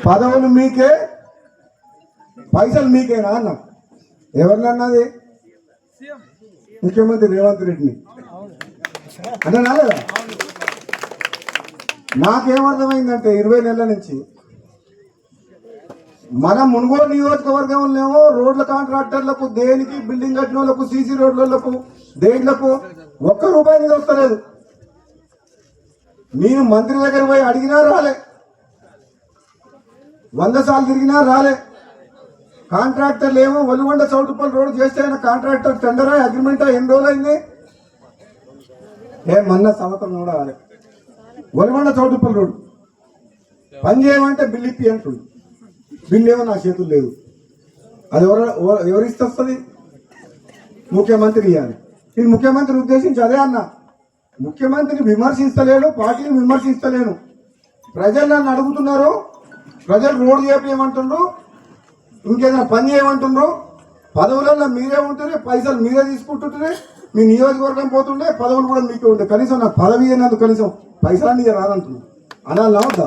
పదవులు మీకే, పైసలు మీకేనా అన్న. ఎవరినన్నది? ముఖ్యమంత్రి రేవంత్ రెడ్డిని అన్నా లేదా? నాకేమర్థమైందంటే 20 నెలల నుంచి మన మునుగోడు నియోజకవర్గంలో రోడ్ల కాంట్రాక్టర్లకు, దేనికి బిల్డింగ్ కట్టిన వాళ్ళకు, సీసీ రోడ్లకు, దేంట్లకు ₹1 మీద వస్తలేదు. నేను మంత్రి దగ్గర పోయి అడిగినా రాలే, 100 సార్లు తిరిగినా రాలే. కాంట్రాక్టర్లు ఏమో ఒలిగొండ చౌటుపల్లి రోడ్డు చేస్తే కాంట్రాక్టర్ టెండరా, అగ్రిమెంటా, ఎన్ని రోజులు అయింది? మొన్న సంవత్సరం కూడా రాలే. ఒలిగొండ చౌటుపల్లి రోడ్డు పని చేయమంటే బిల్లు ఇప్పి అంటుండు. బిల్లు ఏమో నా చేతులు లేదు. అది ఎవరిస్తుంది? ముఖ్యమంత్రి ఇవ్వాలి. ఇది ముఖ్యమంత్రి ఉద్దేశించి అదే అన్న. ముఖ్యమంత్రిని విమర్శిస్తలేను, పార్టీని విమర్శిస్తలేను. ప్రజలు నన్ను అడుగుతున్నారు, ప్రజలు రోడ్డు చేయమంటుండ్రు, ఇంకేదైనా పని చేయమంటుండ్రు. పదవులలో మీరే ఉంటుండే, పైసలు మీరే తీసుకుంటుంటే, మీ నియోజకవర్గం పోతుండే, పదవులు కూడా మీకే ఉండే. కనీసం నాకు పదవి అయినందుకు కనీసం పైసలు నీకు రాదంటున్నాను అనాలి వద్దా?